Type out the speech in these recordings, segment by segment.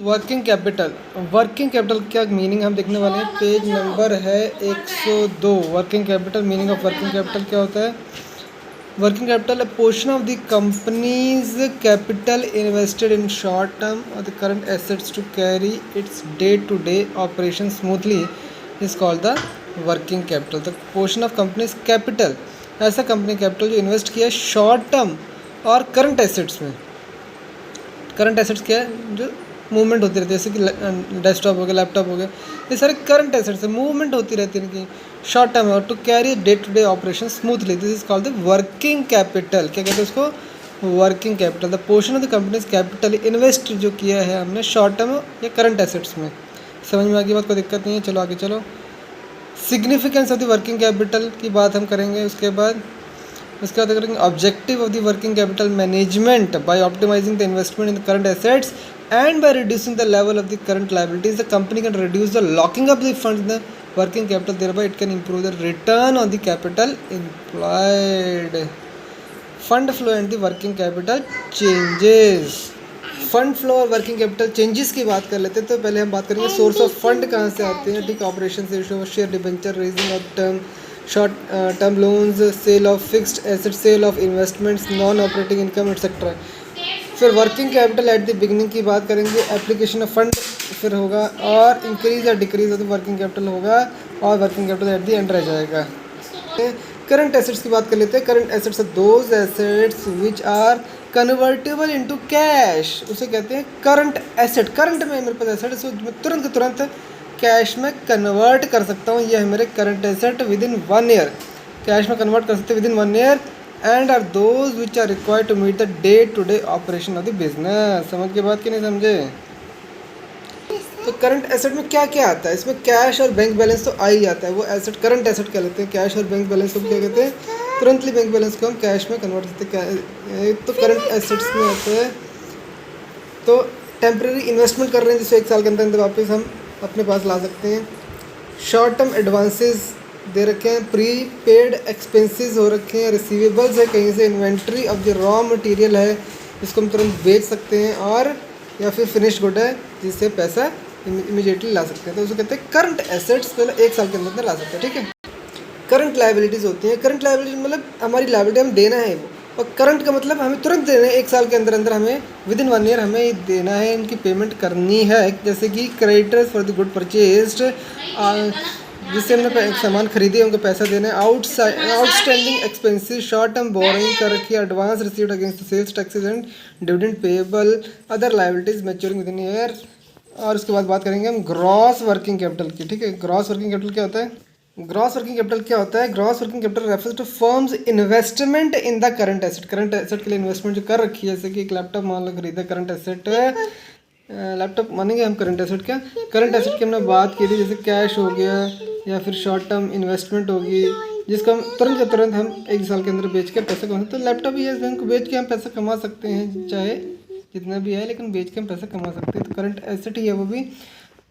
Working capital क्या meaning हम देखने वाले हैं। पेज नंबर है 102। Working capital, meaning of working capital क्या होता है। Working capital a portion of the company's capital invested in short term or the current assets to carry its day to day operations smoothly is called the working capital। the portion of company's capital, ऐसा company capital जो invest किया है short term और current assets में। Current assets क्या है, जो movement होती रहती है, जैसे कि डेस्कटॉप हो गया, लैपटॉप हो गया, ये सारे करंट एसेट्स है, मूवमेंट होती रहती है इनकी शॉर्ट टर्म है। और to carry day to day operation smoothly, this is called the working capital. क्या कहते हैं उसको, working capital. The portion of the company's capital invest जो किया है हमने शॉर्ट टर्म या करंट एसेट्स में। समझ में आ गई बात, कोई दिक्कत नहीं है। चलो आगे चलो। Significance of the working capital की बात हम करेंगे। उसके बाद करेंगे objective of the working capital management by optimising the investment in the current assets and by reducing the level of the current liabilities, the company can reduce the locking up the funds in the working capital, thereby it can improve the return on the capital employed। fund flow and the working capital changes। Fund flow और working capital changes की बात कर लेते हैं। तो पहले हम बात करेंगे सोर्स ऑफ फंड कहाँ से आते हैं। ठीक, ऑपरेशन से share debenture, raising of term short term loans, sale of fixed asset, sale of investments, non operating income etcetera. फिर working capital at the beginning की बात करेंगे, एप्लीकेशन ऑफ फंड फिर होगा, और इंक्रीज या decrease of the working capital होगा, और working capital at the end रह जाएगा। करंट एसेट्स की बात कर लेते हैं। Current assets are those assets which are convertible into cash, उसे कहते हैं करंट एसेट। करंट में मेरे पास एसेट है, मैं तुरंत के तुरंत कैश में कन्वर्ट कर सकता हूँ, ये है मेरे current asset within 1 year. Cash में कन्वर्ट कर सकते हैं within 1 year, and are those which are required to meet the day to day operation of the business. समझ के बात कि नहीं समझे। तो करंट एसेट में क्या क्या आता है, इसमें कैश और बैंक बैलेंस तो आ ही जाता है, वो एसेट करंट एसेट कह लेते हैं। कैश और बैंक बैलेंस को क्या कहते हैं, तुरंतली बैंक बैलेंस को हम कैश में कन्वर्ट करते हैं, तो करंट एसेट्स में आते हैं। तो टेम्प्रेरी इन्वेस्टमेंट कर रहे हैं जिससे 1 साल के अंदर वापस हम अपने पास ला सकते हैं। शॉर्ट टर्म एडवांसेस दे रखे हैं, प्री पेड एक्सपेंसेस हो रखे हैं, रिसीवेबल्स है कहीं से, inventory of the raw material है जिसको हम तुरंत बेच सकते हैं, और या फिर फिनिश गुड है जिससे पैसा इमीडिएटली ला सकते हैं। तो उसे कहते हैं करंट एसेट्स, पहले 1 साल के अंदर ला सकते हैं। ठीक है। करंट लाइबिलिटीज़ होती हैं। करंट लाइबिलिटीज मतलब हमारी लाइबिलिटी हम देना है वो, और करंट का मतलब हमें तुरंत देना है, 1 साल के अंदर अंदर हमें विद इन 1 ईयर हमें देना है, इनकी पेमेंट करनी है। जैसे कि creditors for the good purchased, जिससे हमने सामान खरीदे उनको पैसा देना है। Outstanding expenses, short term borrowing कर रखी है, advance received against sales taxes and dividend payable, other liabilities maturing within year. और उसके बाद बात करेंगे हम ग्रॉस वर्किंग कैपिटल की। ठीक है। ग्रॉस वर्किंग कैपिटल क्या होता है, ग्रॉस वर्किंग कैपिटल क्या होता है। Gross working capital refers to firm's investment in the current asset. Current asset के लिए इन्वेस्टमेंट जो कर रखी है, जैसे कि एक लैपटॉप मान लो खरीदा, करंट एसेट, लैपटॉप मानेंगे हम करंट एसेट। क्या करंट एसेट की हमने बात की थी, जैसे कैश हो गया या फिर शॉर्ट टर्म इन्वेस्टमेंट होगी, जिसको हम तुरंत के तुरंत हम 1 साल के अंदर बेच के पैसा कमा सकते हैं। तो लैपटॉप ही है, बैंक को बेच के हम पैसा कमा सकते हैं, चाहे जितना भी है, लेकिन बेच के हम पैसा कमा सकते हैं। तो करंट एसेट ही है वो भी।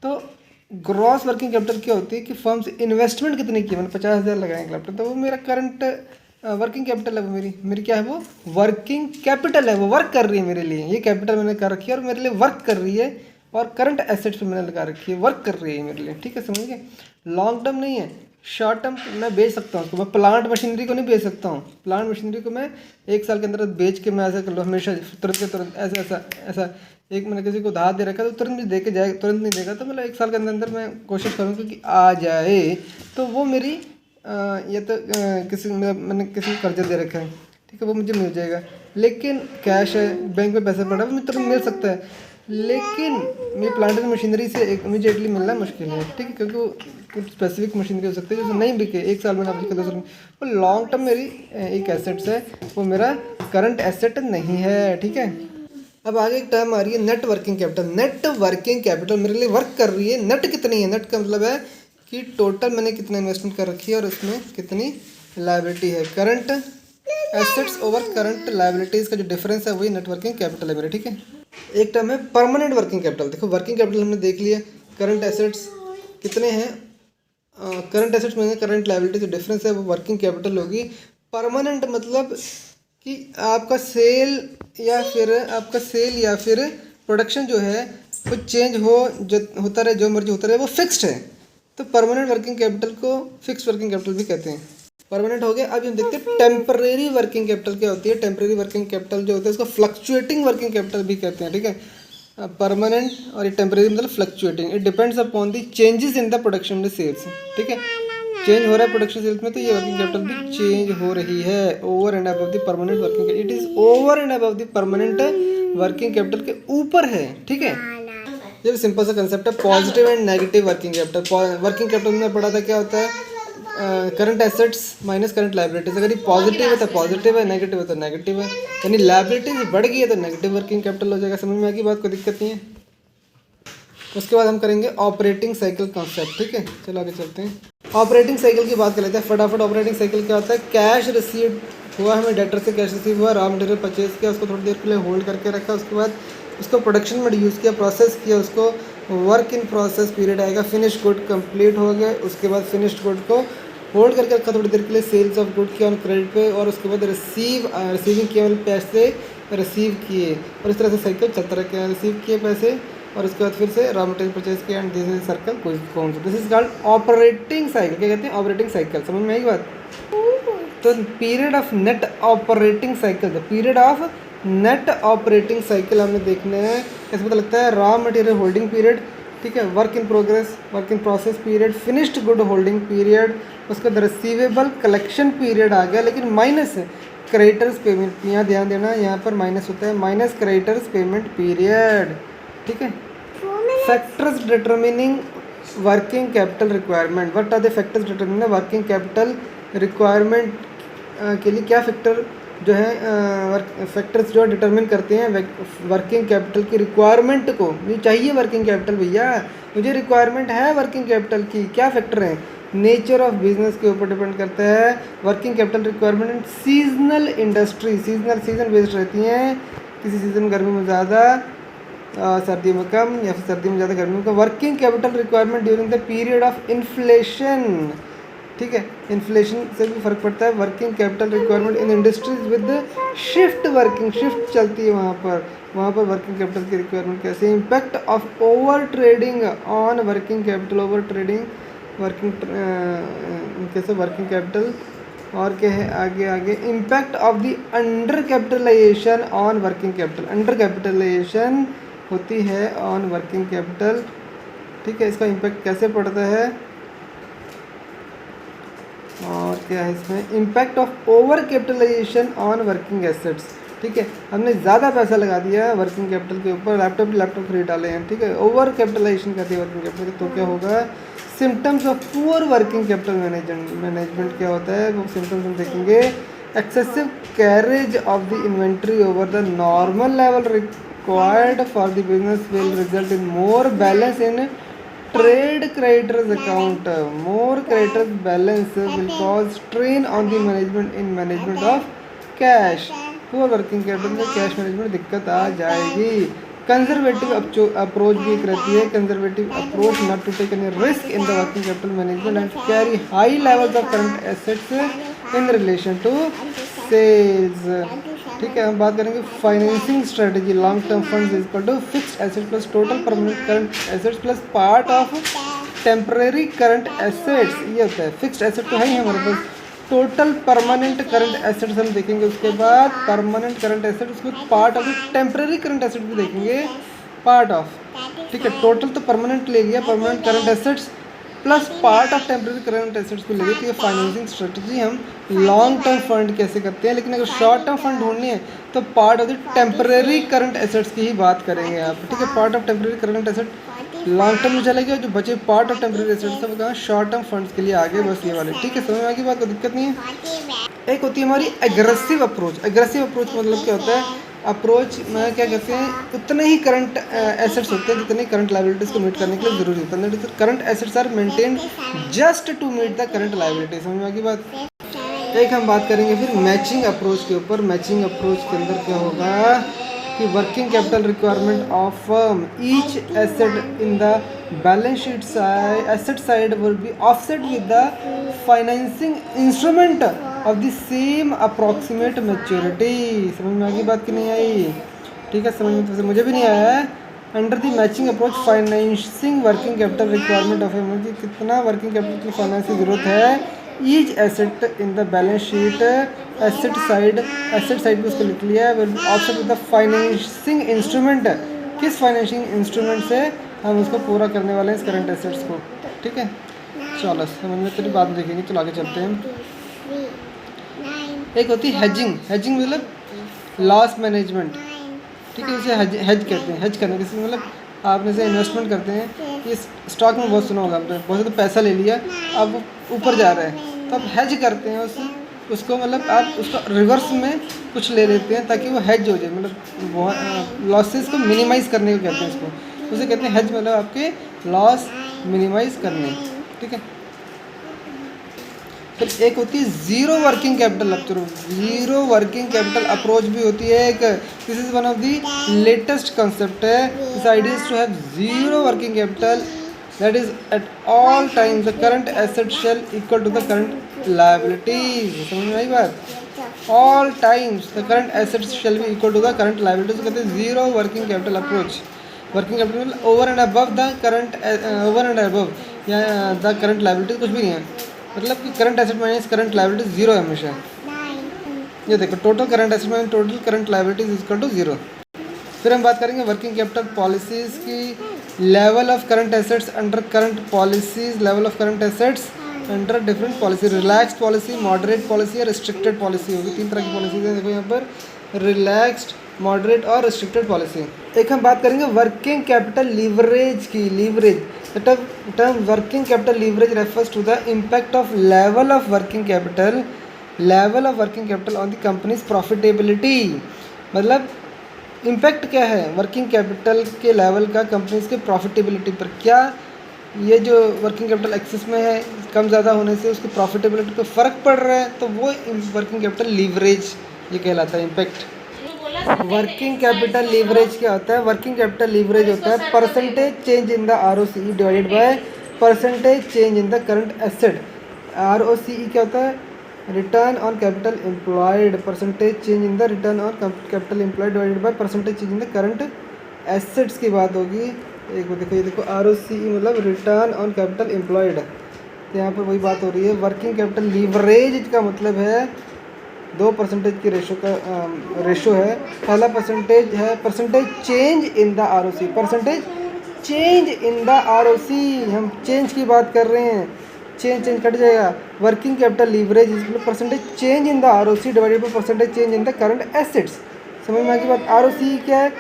तो ग्रॉस वर्किंग कैपिटल क्या होती है कि फर्म्स इन्वेस्टमेंट कितनी की, मैंने 50,000 लगाएंगे लैपटॉप, तो वो मेरा करंट वर्किंग कैपिटल है। वो मेरी क्या है, वो वर्किंग कैपिटल है, वो वर्क कर रही है मेरे लिए। ये कैपिटल मैंने कर रखी है और मेरे लिए वर्क कर रही है, और करंट एसेट्स पे मैंने लगा रखी है, वर्क कर रही है मेरे लिए। ठीक है, समझ गए। लॉन्ग टर्म नहीं है, शॉर्ट टर्म मैं बेच सकता हूँ उसको। मैं प्लांट मशीनरी को नहीं बेच सकता हूँ। प्लांट मशीनरी को मैं 1 साल के अंदर बेच के मैं ऐसा कर लूँ हमेशा, तुरंत के तुरंत ऐसा ऐसा ऐसा। एक मैंने किसी को उधार दे रखा तो तुरंत भी दे के जाए, तुरंत नहीं देगा, तो मतलब 1 साल के अंदर अंदर मैं कोशिश करूँगा कि आ जाए। तो वो मेरी या तो मैंने किसी को कर्जा दे रखा है, ठीक है, वो मुझे मिल जाएगा। लेकिन कैश है, बैंक में पैसा पड़ा है, वो मुझे तुरंत मिल सकता है। लेकिन मेरी प्लांट मशीनरी से इमीडिएटली मिलना मुश्किल है। ठीक है, क्योंकि कुछ स्पेसिफिक मशीनरी हो सकती है जो नहीं बिके 1 साल में ना बिके 2 साल में। वो लॉन्ग टर्म मेरी एक एसेट्स है, वो मेरा करंट एसेट नहीं है। ठीक है। अब आगे एक टर्म आ रही है net working capital. Net working capital मेरे लिए वर्क कर रही है। नेट कितनी है, नेट का मतलब है कि टोटल मैंने कितना इन्वेस्टमेंट कर रखी है और उसमें कितनी लायबिलिटी है। Current assets over current liabilities का जो डिफरेंस है वही नेट वर्किंग कैपिटल है मेरे। ठीक है। एक टर्म है परमानेंट वर्किंग कैपिटल। देखो वर्किंग कैपिटल हमने देख लिया, करंट एसेट्स कितने हैं, करंट एसेट्स में करंट लायबिलिटी जो डिफरेंस है वो वर्किंग कैपिटल होगी। परमानेंट मतलब कि आपका सेल या फिर प्रोडक्शन जो है वो चेंज हो जो होता रहे, जो मर्जी होता रहे, वो फिक्स्ड है। तो परमानेंट वर्किंग कैपिटल को फिक्स्ड वर्किंग कैपिटल भी कहते हैं। परमानेंट हो गया। अब हम देखते हैं टेम्परेरी वर्किंग कैपिटल क्या होती है। टेम्परेरी वर्किंग कैपिटल जो होता है उसको फ्लक्चुएटिंग वर्किंग कैपिटल भी कहते हैं, ठीक है। परमानेंट और ये टेम्परेरी मतलब fluctuating. It depends upon the changes in the production में सेल्स, ठीक है। चेंज हो रहा है प्रोडक्शन सेल्स में, तो ये वर्किंग कैपिटल भी चेंज हो रही है over and above the permanent working. It is over and above the permanent working capital के ऊपर है, ठीक है। ये सिंपल सा कंसेप्ट है। Positive and negative working capital. Working capital में पढ़ा था क्या होता है, current assets minus current liabilities. अगर ये पॉजिटिव है तो पॉजिटिव है, नेगेटिव है तो नेगेटिव है। यानी लाइबिलिटीज बढ़ गई है तो नेगेटिव वर्किंग कैपिटल हो जाएगा। समझ में आ गई बात, कोई दिक्कत नहीं है। उसके बाद हम करेंगे ऑपरेटिंग साइकिल कॉन्सेप्ट, ठीक है। चलो आगे चलते हैं। ऑपरेटिंग साइकिल की बात कर लेते हैं फटाफट। ऑपरेटिंग साइकिल क्या होता है, कैश रिसीव हुआ, हमें डेटर से कैश रिसीव हुआ, रॉ मटेरियल परचेज किया, उसको थोड़ी देर के लिए होल्ड करके रखा, उसके बाद उसको प्रोडक्शन में यूज़ किया, प्रोसेस किया, उसको वर्क इन प्रोसेस पीरियड आएगा, फिनिश गुड कंप्लीट हो गए, उसके बाद फिनिश्ड गुड को होल्ड करके रखा थोड़ी देर के लिए, सेल्स ऑफ गुड किया ऑन क्रेडिट पे, और उसके बाद रिसीविंग किया, मतलब पैसे रिसीव किए, और इस तरह से साइकिल चलता रहा। रिसीव किए पैसे और उसके बाद फिर से रॉ मटेरियल परचेज किया, एंड दिस इज सर्कल कौन सा, this is called operating cycle. क्या कहते हैं, ऑपरेटिंग साइकिल। समझ में आई बात। तो period of net operating cycle, the period of net operating cycle हमने देखने हैं। कैसे पता लगता है, रॉ मटेरियल होल्डिंग पीरियड, ठीक है, work in progress, work in process period, finished good holding period, उसके बाद रिसीवेबल कलेक्शन पीरियड आ गया, लेकिन माइनस क्रेडिटर्स पेमेंट। यहाँ ध्यान देना, यहाँ पर माइनस होता है, माइनस क्रेडिटर्स पेमेंट पीरियड, ठीक है। Factors determining working capital requirement. What are the factors determining working capital requirement के लिए क्या फैक्टर जो है फैक्टर्स जो डिटरमिन करते हैं वर्किंग कैपिटल की रिक्वायरमेंट को। मुझे चाहिए वर्किंग कैपिटल भैया, मुझे रिक्वायरमेंट है वर्किंग कैपिटल की, क्या फैक्टर हैं, नेचर ऑफ बिजनेस के ऊपर डिपेंड करता है working capital requirement. Seasonal industry, season based रहती हैं, किसी सीजन गर्मी में ज़्यादा सर्दी में कम, या फिर सर्दी में ज़्यादा गर्मी में कम। Working capital requirement during the period of inflation, ठीक है, इन्फ्लेशन से भी फर्क पड़ता है। Working capital requirement in industries with shift working, shift चलती है वहाँ पर वर्किंग कैपिटल की रिक्वायरमेंट कैसे। Impact of overtrading on working capital, overtrading working कैसे वर्किंग कैपिटल। और क्या है आगे, impact of the undercapitalization on working capital. Undercapitalization होती है ऑन वर्किंग कैपिटल, ठीक है, इसका इम्पैक्ट कैसे पड़ता है। और क्या है इसमें, impact of over capitalisation on working assets, ठीक है, हमने ज़्यादा पैसा लगा दिया है वर्किंग कैपिटल के ऊपर, लैपटॉप खरीद डाले हैं, ठीक है, ओवर कैपिटलाइजेशन कर दिया वर्किंग कैपिटल, तो क्या होगा। Symptoms of poor working capital management क्या होता है, वो सिम्टम्स हम देखेंगे। Excessive carriage of the inventory over the normal level required for the business will result in more balance in trade creditors account. More creditors balance will cause strain on the management of cash. Poor working capital में cash management दिक्कत आ जाएगी। Conservative approach भी एक रहती है, conservative approach not to take any risk in the working capital management and carry high levels of current assets in relation to sales, ठीक है। हम बात करेंगे financing strategy. Long term funds is equal to fixed asset plus total permanent current assets plus part of temporary current assets, ये होता है। Fixed asset तो है ही हमारे पास, टोटल परमानेंट करंट एसेट्स हम देखेंगे, उसके बाद परमानेंट करंट एसेट, उसके बाद part of temporary current asset भी देखेंगे, पार्ट ऑफ, ठीक है। टोटल तो परमानेंट ले लिया, permanent current assets plus part of temporary current assets को लेंगे। तो ये फाइनेंसिंग स्ट्रेटजी हम लॉन्ग टर्म फंड कैसे करते हैं, लेकिन अगर शॉर्ट टर्म फंड ढूंढनी है तो part of the temporary current assets की ही बात करेंगे यहाँ पर, ठीक है। Part of temporary current asset long term में चला गया, जो बचे पार्ट ऑफ टेम्परेरी एसेट्स सब कहाँ शॉर्ट टर्म फंड्स के लिए आगे, बस ये वाले, ठीक है। समझ में आगे बात, कोई दिक्कत नहीं है। एक होती है हमारी एग्रेसिव अप्रोच। एग्रेसिव अप्रोच मतलब क्या होता है, अप्रोच में क्या कहते हैं, उतने ही करंट एसेट्स होते हैं जितने करंट लायबिलिटीज़ को मीट करने के लिए ज़रूरी होता है। Current assets are maintain just to meet the current liability. समझ में आ गई बात। एक हम बात करेंगे फिर मैचिंग अप्रोच के ऊपर। मैचिंग अप्रोच के अंदर क्या होगा कि working capital requirement of firm, each asset in the balance sheet side asset side will be offset with the financing instrument of the same approximate maturity. समझ में आ गई बात कि नहीं आई, ठीक है। समझ में तो मुझे भी नहीं आया है, under the matching approach financing working capital requirement of emergency, कितना वर्किंग कैपिटल की फाइनेंस की ज़रूरत है each asset in the balance sheet, asset side पे उसको लिख लिया है, option with the financing instrument, किस फाइनेंसिंग इंस्ट्रूमेंट से हम उसको पूरा करने वाले हैं इस करंट एसेट्स को। ठीक है, चलो समझ में तेरी बात देखेंगे, चलो आगे चलते हैं। एक होती है हेजिंग, हेजिंग मतलब लॉस मैनेजमेंट। ठीक है, इसे हेज कहते हैं। हेज करने किसी मतलब आपने से इन्वेस्टमेंट करते हैं, इस स्टॉक में बहुत सुना होगा आपने, बहुत तो पैसा ले लिया, अब वो ऊपर जा रहा है तो आप हेज करते हैं उसको मतलब आप उसको रिवर्स में कुछ ले लेते हैं ताकि वो हेज हो जाए, मतलब लॉसेस को मिनिमाइज़ करने को कहते हैं इसको, उसे कहते हैं हेज, मतलब आपके लॉस मिनिमाइज़ करने। ठीक है, फिर एक होती है zero working capital approach, zero working capital approach भी होती है एक, this is one of the latest concept है, this idea is to have zero working capital, that is at all times the current asset shall equal to the current liabilities. समझ में आई बात? All times the current assets shall be equal to the current liabilities, कहते हैं zero working capital approach. Working capital over and above the current, over and above या the current liabilities कुछ भी नहीं है, मतलब कि current asset minus current liability zero है हमेशा। ये देखो, total current asset minus total current liabilities equal to zero. फिर हम बात करेंगे वर्किंग कैपिटल पॉलिसीज़ की, level of current assets under current policies, level of current assets under different policy, relaxed policy, moderate policy और restricted policy होगी। तीन तरह की पॉलिसीज हैं, देखो यहाँ पर, रिलैक्स्ड, मॉडरेट और रिस्ट्रिक्टेड पॉलिसी। एक हम बात करेंगे वर्किंग कैपिटल लीवरेज की, leverage the term working capital leverage refers to the impact of level of working capital on the company's profitability। मतलब इम्पैक्ट क्या है वर्किंग कैपिटल के लेवल का कंपनीज के प्रॉफिटेबिलिटी पर, क्या ये जो वर्किंग कैपिटल एक्सेस में है कम ज़्यादा होने से उसकी प्रॉफिटेबिलिटी पर फ़र्क पड़ रहा है, तो वो वर्किंग कैपिटल लीवरेज ये कहलाता है इम्पैक्ट। वर्किंग कैपिटल लीवरेज क्या होता है? वर्किंग कैपिटल लीवरेज होता है percentage change in the ROCE divided by percentage change in the current asset. ROCE क्या होता है? Return on capital employed, percentage change in the return on capital employed divided by percentage change in the current assets की बात होगी। एक देखो, ये देखो ROCE मतलब रिटर्न ऑन कैपिटल एम्प्लॉयड, तो यहाँ पर वही बात हो रही है। वर्किंग कैपिटल लीवरेज का मतलब है 2% की रेशो है। पहला परसेंटेज है percentage change in the ROCE, percentage change in the ROCE, हम चेंज की बात कर रहे हैं, चेंज कट जाएगा। वर्किंग कैपिटल लीवरेज इसमें percentage change in the ROCE divided by percentage change in the current assets. समझ में आ गई बात? ROCE क्या है?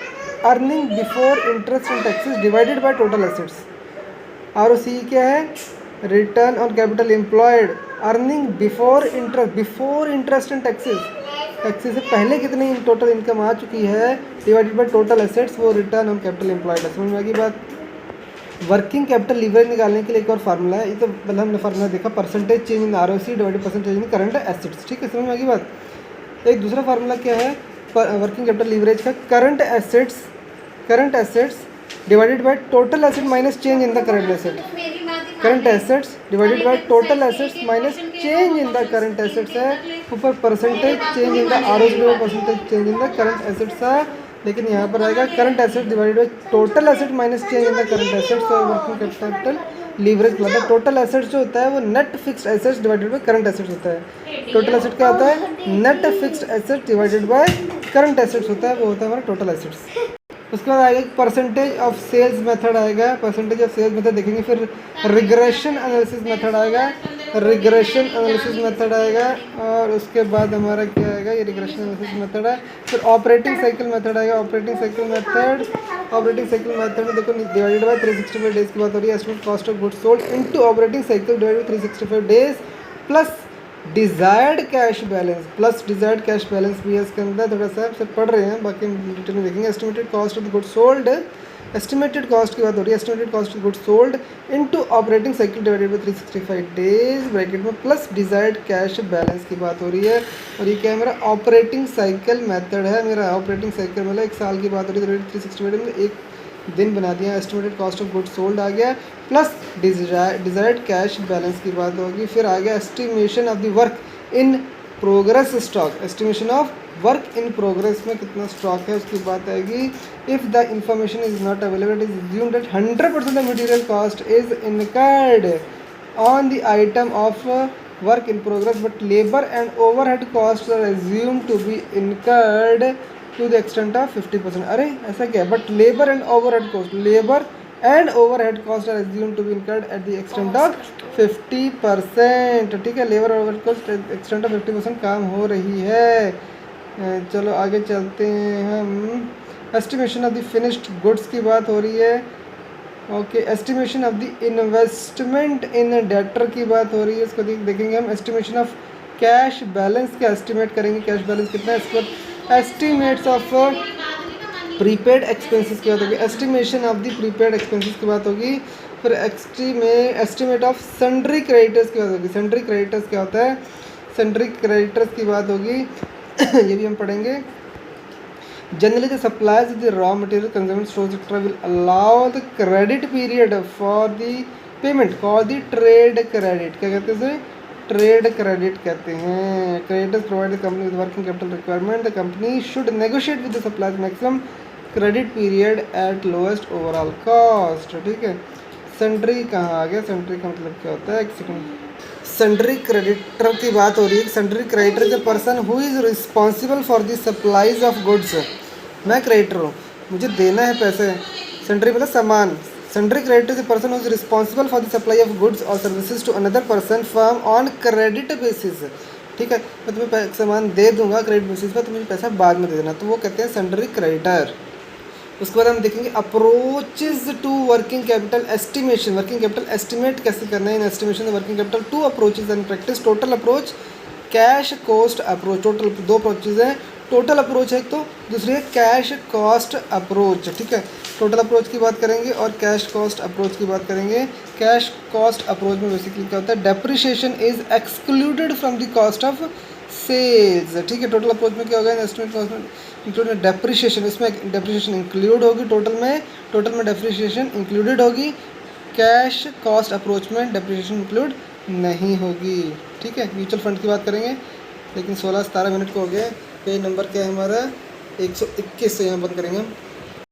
Earning before interest and taxes divided by total assets. ROCE क्या है? Return on capital employed, earning before interest and taxes से पहले कितनी टोटल इनकम आ चुकी है डिवाइडेड बाय टोटल एसेट्स, वो रिटर्न ऑन कैपिटल एम्प्लॉयड है। समझ में आ गई बात? वर्किंग कैपिटल लीवरेज निकालने के लिए एक और फार्मूला है, ये तो मतलब हमने फार्मूला देखा, percentage change in ROCE divided percentage in current assets. ठीक है, समझ में आ गई बात? एक दूसरा फार्मूला क्या है वर्किंग कैपिटल लीवरेज का? Current assets divided by total asset minus change in the current asset, current assets divided by total assets minus change in the current assets है, ऊपर percentage change in the ROCE percentage change in the current assets है, लेकिन यहाँ पर आएगा current asset divided by total asset minus change in the current assets. तो working capital leverage कहलाता है। टोटल एसेट्स जो होता है वो net fixed assets divided by current assets होता है। टोटल एसेट क्या होता है? Net fixed assets divided by current assets होता है, वो होता है हमारा टोटल एसेट्स। उसके बाद आएगा परसेंटेज ऑफ सेल्स मेथड आएगा, परसेंटेज ऑफ सेल्स मेथड देखेंगे। फिर रिग्रेशन एनालिसिस मेथड आएगा, रिग्रेशन एनालिसिस मेथड आएगा, और उसके बाद हमारा क्या आएगा? ये रिग्रेशन एनालिसिस मेथड है। फिर ऑपरेटिंग साइकिल मेथड आएगा, ऑपरेटिंग साइकिल मेथड में देखो डिवाइडेड बाय 365 डेज की बात हो रही है। Estimate cost of goods sold into operating cycle divided by 365 days plus desired cash balance भी है इसके अंदर। थोड़ा सा सब पढ़ रहे हैं, बाकी हम डिटेल में देखेंगे। Estimated cost of the goods sold, estimated cost की बात हो रही है, estimated cost of goods sold into operating cycle divided by 365 days bracket में प्लस डिज़ायर्ड कैश बैलेंस की बात हो रही है। और ये क्या है? मेरा ऑपरेटिंग साइकिल मेथड है। मेरा ऑपरेटिंग साइकिल मतलब एक साल की बात हो रही है, 365 डेज में एक दिन बना दिया। Estimated cost of goods sold आ गया प्लस डिज़ायर्ड कैश बैलेंस की बात होगी। फिर आ गया estimation of the work in progress stock, estimation of work in progress में कितना स्टॉक है उसकी बात आएगी। If the information is not available it is assumed that 100% the material cost is incurred on the item of work in progress but labour and overhead cost are assumed to be incurred to the extent of 50%। अरे ऐसा क्या है, but labour and overhead cost, labour and overhead cost are assumed to be incurred at the extent of 50%। ठीक है, labour overhead cost extent of 50% काम हो रही है। चलो आगे चलते हैं हम। Estimation of the finished goods की बात हो रही है। Okay, estimation of the investment in debtor की बात हो रही है, इसको देखेंगे हम। एस्टिमेशन ऑफ कैश बैलेंस का एस्टिमेट करेंगे, कैश बैलेंस कितना है इस पर। एस्टिमेट्स ऑफ प्रीपेड एक्सपेंसेस की बात होगी, estimation of the prepaid expenses की बात होगी। फिर एस्टिमेट ऑफ सन्ड्री क्रेडिटर्स की बात होगी। सन्ड्री क्रेडिटर्स क्या होता है, सन्ड्री क्रेडिटर्स की बात होगी ये भी हम पढ़ेंगे। Generally the supplies the raw material consumer stores etcetera will allow the credit period for the payment called the trade credit. क्या कहते हैं इसे, ट्रेड क्रेडिट कहते हैं। Creditors provide the company with working capital requirement, the company should negotiate with the supplies maximum credit period eight lowest overall cost. ठीक है, sundry कहाँ आ गया, सन्ड्री का मतलब क्या होता है, एक सेकंड। सन्ड्री क्रेडिटर की बात हो रही है। Sundry creditor is the person who is responsible for the supplies of goods. मैं क्रेडिटर हूँ, मुझे देना है पैसे, सन्ड्री मतलब सामान। Sundry creditor is the person who is responsible for the supply of goods और services to another person firm on credit basis. ठीक है, मैं तुम्हें सामान दे दूंगा क्रेडिट बेसिस पर, तुम्हें पैसा बाद में दे देना, तो वो कहते हैं सन्ड्री क्रेडिटर। उसके बाद हम देखेंगे approaches to working capital estimation. Working capital estimate कैसे करना है, in estimation working capital two approaches and practice. Total approach, cash cost approach. Total दो अप्रोचेज हैं, टोटल अप्रोच है एक, तो दूसरी है कैश कॉस्ट अप्रोच। ठीक है, टोटल अप्रोच की बात करेंगे और कैश कॉस्ट अप्रोच की बात करेंगे। कैश कॉस्ट अप्रोच में बेसिकली क्या होता है, depreciation is excluded from the cost of sales. ठीक है, टोटल अप्रोच में क्या होगा, एस्टिमेट कॉस्ट में इंक्लूड डेप्रिसिएशन, इसमें डेप्रिसिएशन इंक्लूड होगी टोटल में डेप्रिसिएशन इंक्लूडेड होगी। कैश कॉस्ट अप्रोच में डेप्रिसिएशन इंक्लूड नहीं होगी। ठीक है, म्यूचुअल फंड की बात करेंगे, लेकिन 16-17 मिनट को हो गए। पेज नंबर क्या है हमारा, 121 से यहाँ बंद करेंगे हम।